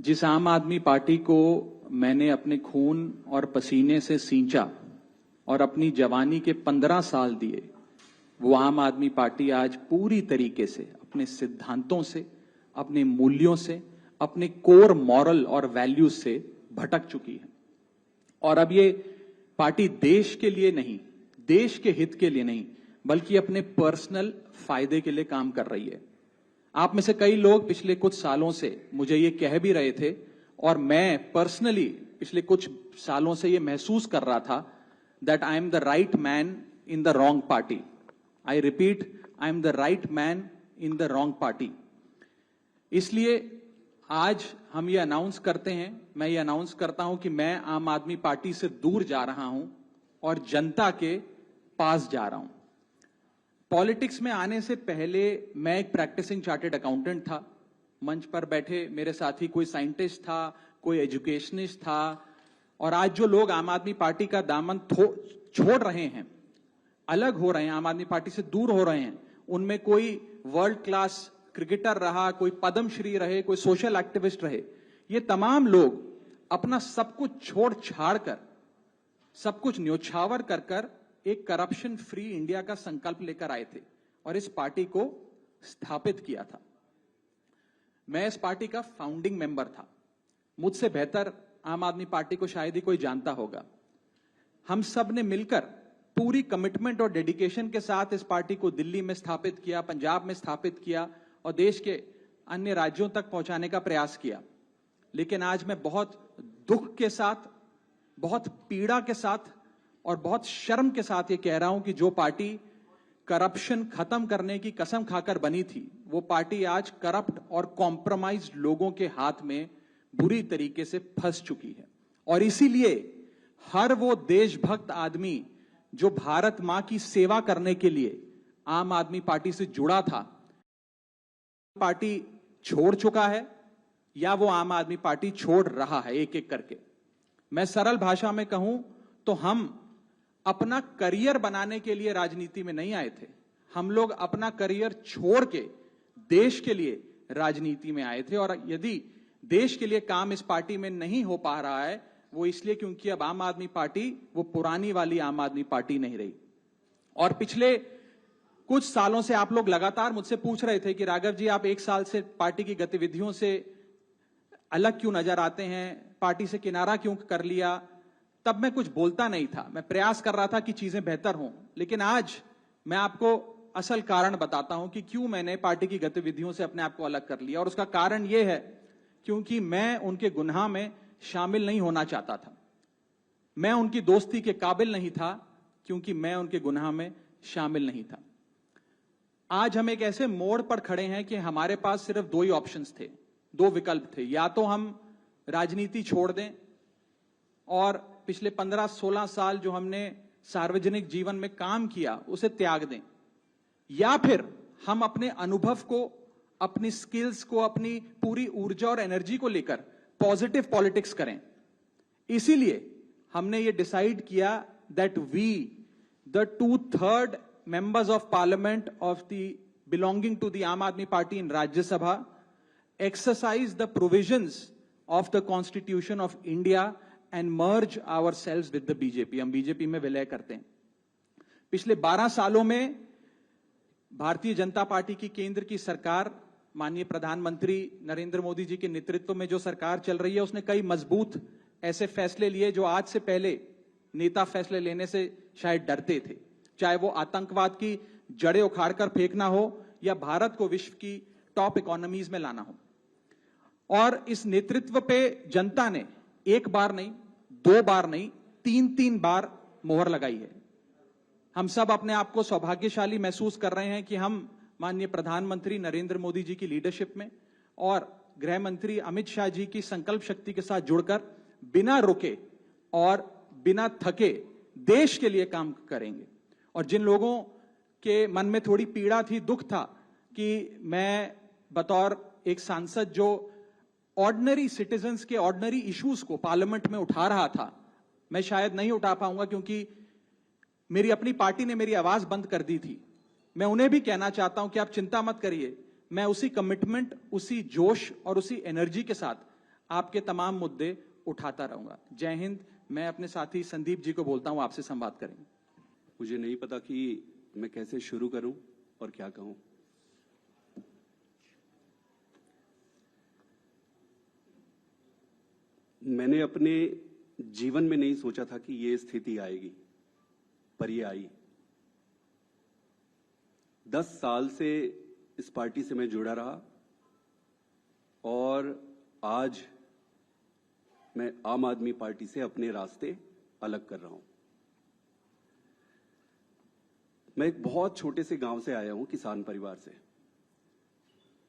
जिस आम आदमी पार्टी को मैंने अपने खून और पसीने से सींचा और अपनी जवानी के 15 साल दिए, वो आम आदमी पार्टी आज पूरी तरीके से अपने सिद्धांतों से, अपने मूल्यों से, अपने कोर मॉरल और वैल्यूज से भटक चुकी है। और अब ये पार्टी देश के लिए नहीं, देश के हित के लिए नहीं, बल्कि अपने पर्सनल फायदे के लिए काम कर रही है। आप में से कई लोग पिछले कुछ सालों से मुझे ये कह भी रहे थे और मैं पर्सनली पिछले कुछ सालों से ये महसूस कर रहा था that I am the right man in the wrong party. I repeat, I am the right man in the wrong party. इसलिए आज हम ये अनाउंस करते हैं, मैं ये अनाउंस करता हूं कि मैं आम आदमी पार्टी से दूर जा रहा हूं और जनता के पास जा रहा हूं। पॉलिटिक्स में आने से पहले मैं एक प्रैक्टिसिंग चार्टर्ड अकाउंटेंट था। मंच पर बैठे मेरे साथी कोई साइंटिस्ट था, कोई एजुकेशनिस्ट था, और आज जो लोग आम आदमी पार्टी का दामन छोड़ रहे हैं, अलग हो रहे हैं, आम आदमी पार्टी से दूर हो रहे हैं, उनमें कोई वर्ल्ड क्लास क्रिकेटर रहा, कोई पद्मश्री रहे, कोई सोशल एक्टिविस्ट रहे, ये तमाम लोग अपना सब कुछ छोड़ छाड़ कर, सब कुछ न्योछावर कर कर एक करप्शन फ्री इंडिया का संकल्प लेकर आए थे और इस पार्टी को स्थापित किया था। मैं इस पार्टी का फाउंडिंग मेंबर था। मुझसे बेहतर आम आदमी पार्टी को शायद ही कोई जानता होगा। हम सब ने मिलकर पूरी कमिटमेंट और डेडिकेशन के साथ इस पार्टी को दिल्ली में स्थापित किया, पंजाब में स्थापित किया और देश के अन्य राज्यों तक पहुंचाने का प्रयास किया। लेकिन आज मैं बहुत दुख के साथ, बहुत पीड़ा के साथ और बहुत शर्म के साथ ये कह रहा हूं कि जो पार्टी करप्शन खत्म करने की कसम खाकर बनी थी, वो पार्टी आज करप्ट और कॉम्प्रोमाइज्ड लोगों के हाथ में बुरी तरीके से फंस चुकी है। और इसीलिए हर वो देशभक्त आदमी जो भारत मां की सेवा करने के लिए आम आदमी पार्टी से जुड़ा था, पार्टी छोड़ चुका है या वो आम आदमी पार्टी छोड़ रहा है एक एक करके। मैं सरल भाषा में कहूं तो हम अपना करियर बनाने के लिए राजनीति में नहीं आए थे। हम लोग अपना करियर छोड़ के देश के लिए राजनीति में आए थे। और यदि देश के लिए काम इस पार्टी में नहीं हो पा रहा है, वो इसलिए क्योंकि अब आम आदमी पार्टी वो पुरानी वाली आम आदमी पार्टी नहीं रही। और पिछले कुछ सालों से आप लोग लगातार मुझसे पूछ रहे थे कि राघव जी, आप एक साल से पार्टी की गतिविधियों से अलग क्यों नजर आते हैं, पार्टी से किनारा क्यों कर लिया। तब मैं कुछ बोलता नहीं था, मैं प्रयास कर रहा था कि चीजें बेहतर हों। लेकिन आज मैं आपको असल कारण बताता हूं कि क्यों मैंने पार्टी की गतिविधियों से अपने आप को अलग कर लिया। और उसका कारण यह है क्योंकि मैं उनके गुनाह में शामिल नहीं होना चाहता था। मैं उनकी दोस्ती के काबिल नहीं था क्योंकि मैं उनके गुनाह में शामिल नहीं था। आज हम एक ऐसे मोड़ पर खड़े हैं कि हमारे पास सिर्फ दो ही ऑप्शंस थे, दो विकल्प थे। या तो हम राजनीति छोड़ दें और पिछले 15-16 साल जो हमने सार्वजनिक जीवन में काम किया उसे त्याग दें, या फिर हम अपने अनुभव को, अपनी स्किल्स को, अपनी पूरी ऊर्जा और एनर्जी को लेकर पॉजिटिव पॉलिटिक्स करें। इसीलिए हमने ये डिसाइड किया that we the 2/3 members of parliament of the belonging to the Aam Aadmi Party in Rajya Sabha exercise the provisions of the Constitution of India and merge ourselves with the BJP। हम BJP में विलय करते हैं। पिछले 12 सालों में Bharatiya Janata party की केंद्र की सरकार, माननीय प्रधानमंत्री नरेंद्र मोदी जी के नेतृत्व में जो सरकार चल रही है, उसने कई मजबूत ऐसे फैसले लिए जो आज से पहले नेता फैसले लेने से शायद डरते थे। चाहे वो आतंकवाद की जड़ें उखाड़कर फेंकना हो या भारत को विश्व की टॉप इकोनॉमीज में लाना हो। और इस नेतृत्व पे जनता ने एक बार नहीं, दो बार नहीं, 3-3 बार मोहर लगाई है। हम सब अपने आप को सौभाग्यशाली महसूस कर रहे हैं कि हम माननीय प्रधानमंत्री नरेंद्र मोदी जी की लीडरशिप में और गृह मंत्री अमित शाह जी की संकल्प शक्ति के साथ जुड़कर बिना रुके और बिना थके देश के लिए काम करेंगे। और जिन लोगों के मन में थोड़ी पीड़ा थी, दुख था कि मैं बतौर एक सांसद जो ऑर्डिनरी सिटीजन्स के ऑर्डिनरी इश्यूज को पार्लियामेंट में उठा रहा था, मैं शायद नहीं उठा पाऊंगा क्योंकि मेरी अपनी पार्टी ने मेरी आवाज बंद कर दी थी। मैं उन्हें भी कहना चाहता हूं कि आप चिंता मत करिए, मैं उसी कमिटमेंट, उसी जोश और उसी एनर्जी के साथ आपके तमाम मुद्दे उठाता रहूंगा। जय हिंद। मैं अपने साथी संदीप जी को बोलता हूं, आपसे संवाद करेंगे। मुझे नहीं पता कि मैं कैसे शुरू करूं और क्या कहूं। मैंने अपने जीवन में नहीं सोचा था कि ये स्थिति आएगी, पर ये आई। 10 साल से इस पार्टी से मैं जुड़ा रहा और आज मैं आम आदमी पार्टी से अपने रास्ते अलग कर रहा हूं। मैं एक बहुत छोटे से गांव से आया हूं, किसान परिवार से।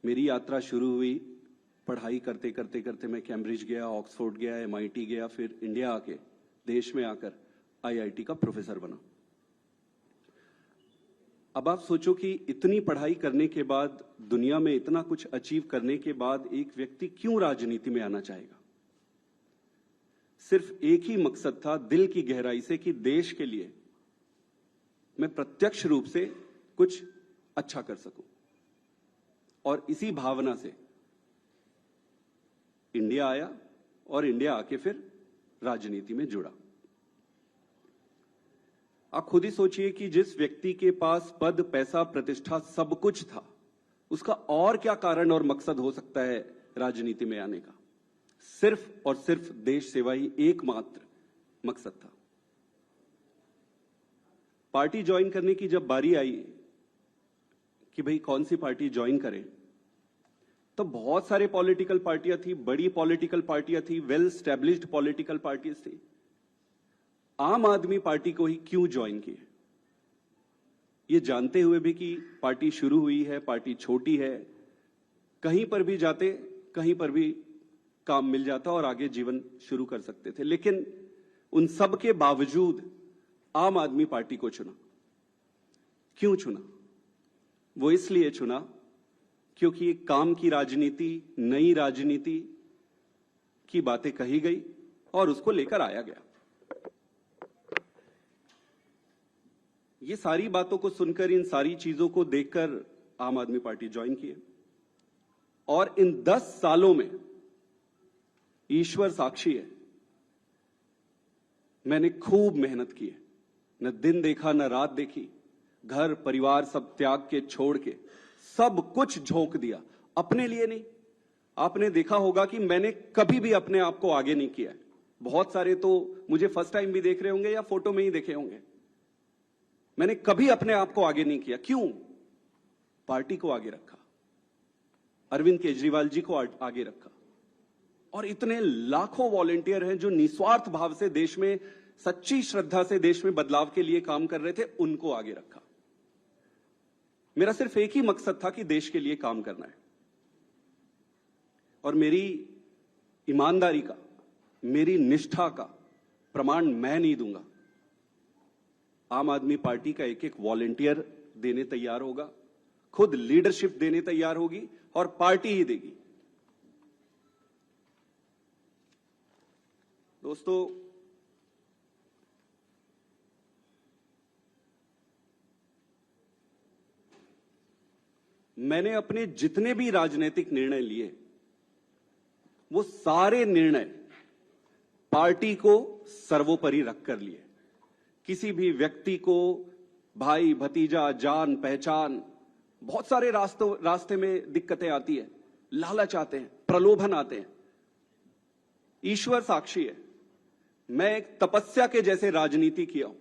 मेरी यात्रा शुरू हुई पढ़ाई करते करते करते। मैं कैम्ब्रिज गया, ऑक्सफोर्ड गया, MIT गया, फिर इंडिया आके देश में आकर IIT का प्रोफेसर बना। अब आप सोचो कि इतनी पढ़ाई करने के बाद, दुनिया में इतना कुछ अचीव करने के बाद एक व्यक्ति क्यों राजनीति में आना चाहेगा? सिर्फ एक ही मकसद था दिल की गहराई से कि देश के लिए मैं प्रत्यक्ष रूप से कुछ अच्छा कर सकूं। और इसी भावना से इंडिया आया और इंडिया आके फिर राजनीति में जुड़ा। आप खुद ही सोचिए कि जिस व्यक्ति के पास पद, पैसा, प्रतिष्ठा सब कुछ था, उसका और क्या कारण और मकसद हो सकता है राजनीति में आने का? सिर्फ और सिर्फ देश सेवा ही एकमात्र मकसद था। पार्टी ज्वाइन करने की जब बारी आई कि भाई कौन सी पार्टी ज्वाइन करें, तो बहुत सारे पॉलिटिकल पार्टियां थी, बड़ी पॉलिटिकल पार्टियां थी, वेल स्टैब्लिश्ड पॉलिटिकल पार्टीज थी। आम आदमी पार्टी को ही क्यों ज्वाइन किए? ये जानते हुए भी कि पार्टी शुरू हुई है, पार्टी छोटी है, कहीं पर भी जाते, कहीं पर भी काम मिल जाता और आगे जीवन शुरू कर सकते थे। लेकिन उन सब के बावजूद आम आदमी पार्टी को चुना। क्यों चुना? वो इसलिए चुना क्योंकि एक काम की राजनीति, नई राजनीति की बातें कही गई और उसको लेकर आया गया। ये सारी बातों को सुनकर, इन सारी चीजों को देखकर आम आदमी पार्टी ज्वाइन किए। और इन 10 सालों में ईश्वर साक्षी है, मैंने खूब मेहनत की है। न दिन देखा न रात देखी, घर परिवार सब त्याग के, छोड़ के सब कुछ झोंक दिया। अपने लिए नहीं। आपने देखा होगा कि मैंने कभी भी अपने आप को आगे नहीं किया है। बहुत सारे तो मुझे फर्स्ट टाइम भी देख रहे होंगे या फोटो में ही देखे होंगे। मैंने कभी अपने आप को आगे नहीं किया। क्यों? पार्टी को आगे रखा, अरविंद केजरीवाल जी को आगे रखा। और इतने लाखों वॉलंटियर हैं जो निस्वार्थ भाव से देश में, सच्ची श्रद्धा से देश में बदलाव के लिए काम कर रहे थे, उनको आगे रखा। मेरा सिर्फ एक ही मकसद था कि देश के लिए काम करना है। और मेरी ईमानदारी का, मेरी निष्ठा का प्रमाण मैं नहीं दूंगा। आम आदमी पार्टी का एक एक वॉलंटियर देने तैयार होगा, खुद लीडरशिप देने तैयार होगी और पार्टी ही देगी। दोस्तों, मैंने अपने जितने भी राजनीतिक निर्णय लिए, वो सारे निर्णय पार्टी को सर्वोपरि रखकर लिए। किसी भी व्यक्ति को भाई, भतीजा, जान पहचान, बहुत सारे रास्ते में दिक्कतें आती है, लालच आते हैं, प्रलोभन आते हैं। ईश्वर साक्षी है, मैं एक तपस्या के जैसे राजनीति किया हूं।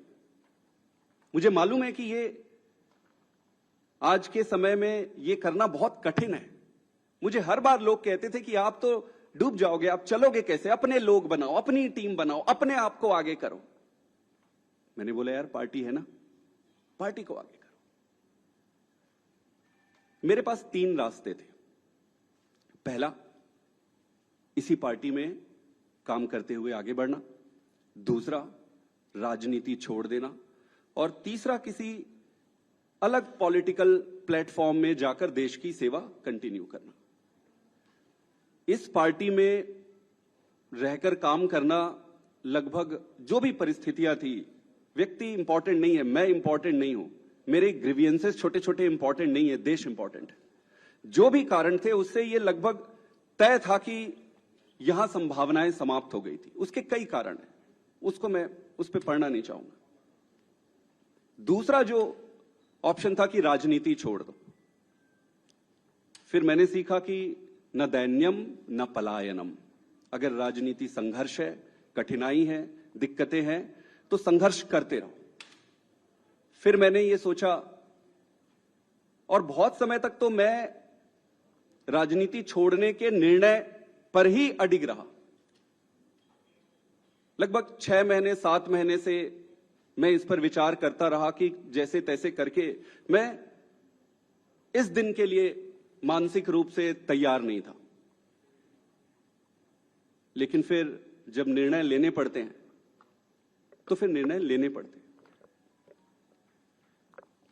मुझे मालूम है कि ये आज के समय में ये करना बहुत कठिन है। मुझे हर बार लोग कहते थे कि आप तो डूब जाओगे, आप चलोगे कैसे? अपने लोग बनाओ, अपनी टीम बनाओ, अपने आप को आगे करो। मैंने बोला यार, पार्टी है ना, पार्टी को आगे करो। मेरे पास 3 रास्ते थे। पहला, इसी पार्टी में काम करते हुए आगे बढ़ना। दूसरा, राजनीति छोड़ देना। और तीसरा, किसी अलग पॉलिटिकल प्लेटफॉर्म में जाकर देश की सेवा कंटिन्यू करना। इस पार्टी में रहकर काम करना, लगभग जो भी परिस्थितियां थी, व्यक्ति इंपॉर्टेंट नहीं है, मैं इंपॉर्टेंट नहीं हूं, मेरे ग्रीवियंसेस छोटे छोटे इंपॉर्टेंट नहीं है, देश इंपॉर्टेंट है। जो भी कारण थे, उससे ये लगभग तय था कि यहां संभावनाएं समाप्त हो गई थी। उसके कई कारण हैं, उसको मैं उस पर पढ़ना नहीं चाहूंगा। दूसरा जो ऑप्शन था कि राजनीति छोड़ दो, फिर मैंने सीखा कि न दैन्यम न पलायनम। अगर राजनीति संघर्ष है, कठिनाई है, दिक्कतें हैं, तो संघर्ष करते रहो। फिर मैंने ये सोचा, और बहुत समय तक तो मैं राजनीति छोड़ने के निर्णय पर ही अडिग रहा। लगभग 6 महीने 7 महीने से मैं इस पर विचार करता रहा कि जैसे तैसे करके मैं इस दिन के लिए मानसिक रूप से तैयार नहीं था। लेकिन फिर जब निर्णय लेने पड़ते हैं तो फिर निर्णय लेने पड़ते हैं।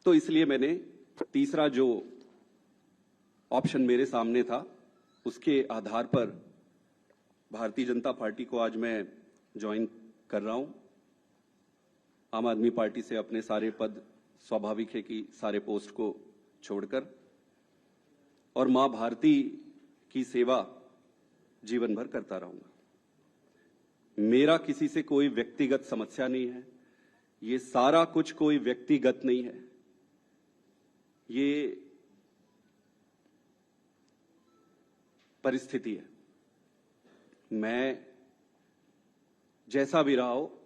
तो इसलिए मैंने तीसरा जो ऑप्शन मेरे सामने था, उसके आधार पर भारतीय जनता पार्टी को आज मैं ज्वाइन कर रहा हूं। आम आदमी पार्टी से अपने सारे पद, स्वाभाविक है कि सारे पोस्ट को छोड़कर, और मां भारती की सेवा जीवन भर करता रहूंगा। मेरा किसी से कोई व्यक्तिगत समस्या नहीं है। ये सारा कुछ कोई व्यक्तिगत नहीं है। ये परिस्थिति है। मैं जैसा भी रहा हो,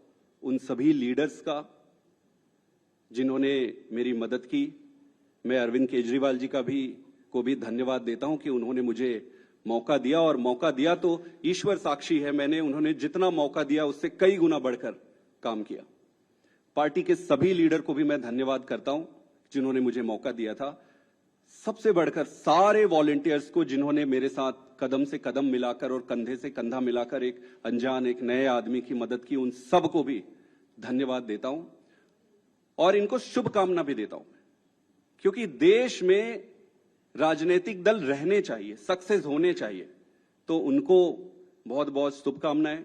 उन सभी लीडर्स का जिन्होंने मेरी मदद की, मैं अरविंद केजरीवाल जी को भी धन्यवाद देता हूं कि उन्होंने मुझे मौका दिया, और मौका दिया तो ईश्वर साक्षी है, मैंने उन्होंने जितना मौका दिया उससे कई गुना बढ़कर काम किया। पार्टी के सभी लीडर को भी मैं धन्यवाद करता हूं जिन्होंने मुझे मौका दिया था। सबसे बढ़कर सारे वॉलंटियर्स को जिन्होंने मेरे साथ कदम से कदम मिलाकर और कंधे से कंधा मिलाकर एक अनजान, एक नए आदमी की मदद की, उन सबको भी धन्यवाद देता हूं और इनको शुभकामना भी देता हूं, क्योंकि देश में राजनीतिक दल रहने चाहिए, सक्सेस होने चाहिए। तो उनको बहुत बहुत शुभकामनाएं।